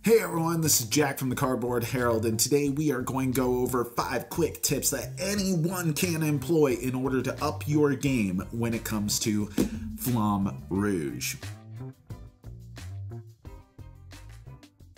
Hey everyone, this is Jack from the Cardboard Herald, and today we are going to go over 5 quick tips that anyone can employ in order to up your game when it comes to Flamme Rouge.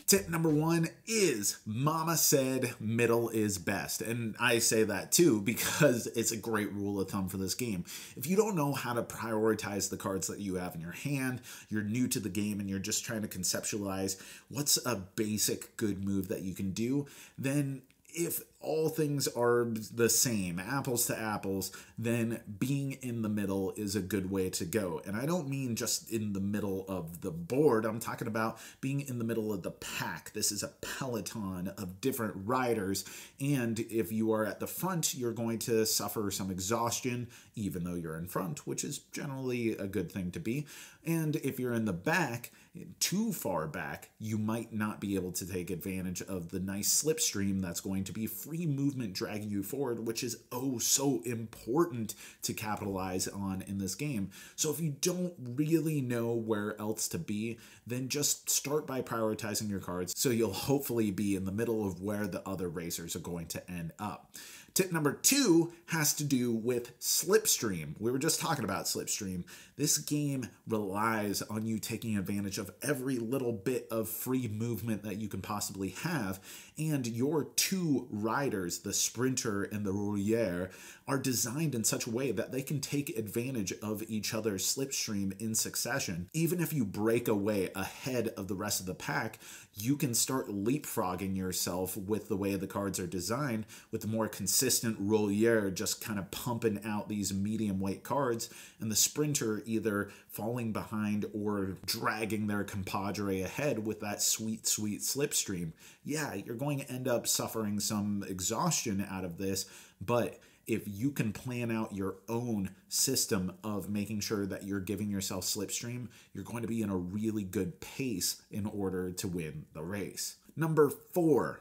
Tip number 1 is Mama said middle is best. And I say that too because it's a great rule of thumb for this game. If you don't know how to prioritize the cards that you have in your hand, you're new to the game and you're just trying to conceptualize what's a basic good move that you can do, then if all things are the same, apples to apples, then being in the middle is a good way to go. And I don't mean just in the middle of the board. I'm talking about being in the middle of the pack. This is a peloton of different riders. And if you are at the front, you're going to suffer some exhaustion, even though you're in front, which is generally a good thing to be. And if you're in the back, too far back, you might not be able to take advantage of the nice slipstream that's going to be free movement dragging you forward, which is oh so important to capitalize on in this game. So if you don't really know where else to be, then just start by prioritizing your cards so you'll hopefully be in the middle of where the other racers are going to end up. Tip number 2 has to do with slipstream. We were just talking about slipstream. This game relies on you taking advantage of every little bit of free movement that you can possibly have, and your 2 riders, the sprinter and the roulier, are designed in such a way that they can take advantage of each other's slipstream in succession. Even if you break away ahead of the rest of the pack, you can start leapfrogging yourself with the way the cards are designed, with the more consistent roulier just kind of pumping out these medium weight cards, and the sprinter either falling behind or dragging their compadre ahead with that sweet slipstream. Yeah, you're going to end up suffering some exhaustion out of this, but if you can plan out your own system of making sure that you're giving yourself slipstream, you're going to be in a really good pace in order to win the race. Number 4.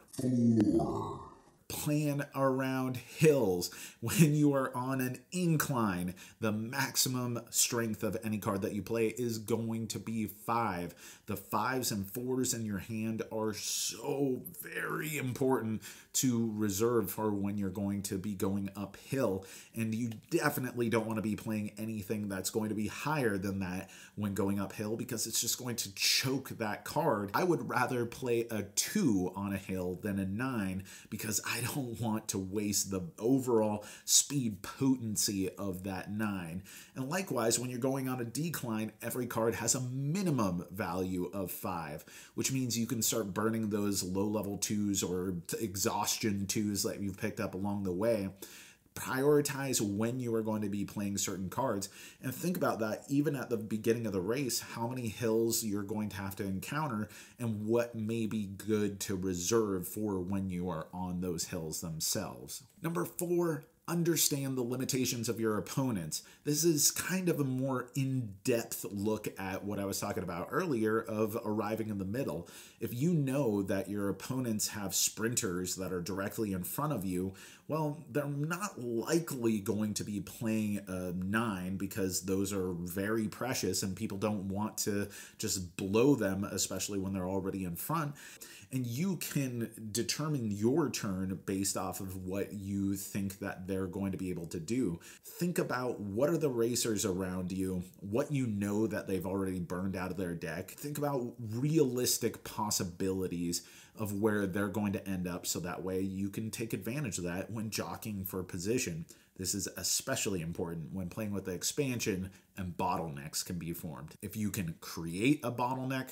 Plan around hills. When you are on an incline, the maximum strength of any card that you play is going to be 5. The 5s and 4s in your hand are so very important to reserve for when you're going to be going uphill, and you definitely don't want to be playing anything that's going to be higher than that when going uphill, because it's just going to choke that card. I would rather play a 2 on a hill than a 9, because I don't want to waste the overall speed potency of that 9. And likewise, when you're going on a decline, every card has a minimum value of 5, which means you can start burning those low-level 2s or exhaustion 2s that you've picked up along the way. Prioritize when you are going to be playing certain cards, and think about that even at the beginning of the race, how many hills you're going to have to encounter and what may be good to reserve for when you are on those hills themselves. Number 4, understand the limitations of your opponents. This is kind of a more in-depth look at what I was talking about earlier of arriving in the middle. If you know that your opponents have sprinters that are directly in front of you, well, they're not likely going to be playing a 9, because those are very precious and people don't want to just blow them, especially when they're already in front. And you can determine your turn based off of what you think that they're going to be able to do. Think about what are the racers around you, what you know that they've already burned out of their deck. Think about realistic possibilities of where they're going to end up, so that way you can take advantage of that when jockeying for position. This is especially important when playing with the expansion and bottlenecks can be formed. If you can create a bottleneck,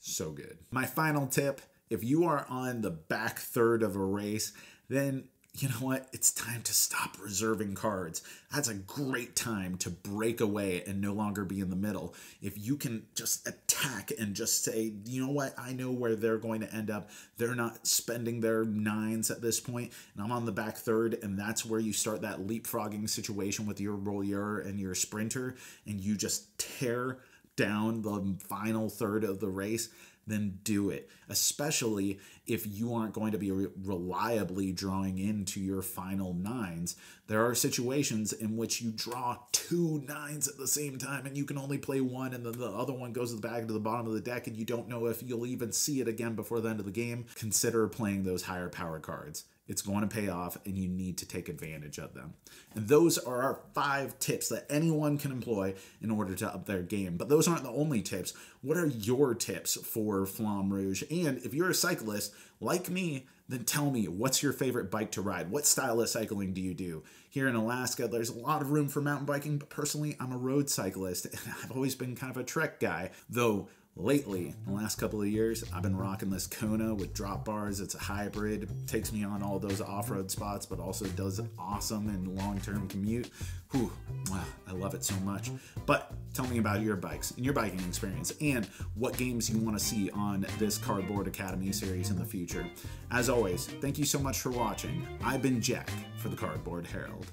so good. My final tip, if you are on the back third of a race, then you know what? It's time to stop reserving cards. That's a great time to break away and no longer be in the middle. If you can just attack and just say, you know what? I know where they're going to end up. They're not spending their 9s at this point, and I'm on the back third, and that's where you start that leapfrogging situation with your roulier and your sprinter, and you just tear down the final third of the race. then do it. Especially if you aren't going to be reliably drawing into your final 9s. There are situations in which you draw 2 9s at the same time and you can only play one, and then the other one goes back to the bottom of the deck and you don't know if you'll even see it again before the end of the game. Consider playing those higher power cards. It's going to pay off and you need to take advantage of them. And those are our 5 tips that anyone can employ in order to up their game. But those aren't the only tips. What are your tips for Flamme Rouge? And if you're a cyclist like me, then tell me, what's your favorite bike to ride? What style of cycling do you do? Here in Alaska, there's a lot of room for mountain biking, but personally, I'm a road cyclist, and I've always been kind of a trek guy, though lately, in the last couple of years, I've been rocking this Kona with drop bars. It's a hybrid. It takes me on all those off-road spots, but also does an awesome and long-term commute. Whew, wow, I love it so much. But tell me about your bikes and your biking experience and what games you want to see on this Cardboard Academy series in the future. As always, thank you so much for watching. I've been Jack for the Cardboard Herald.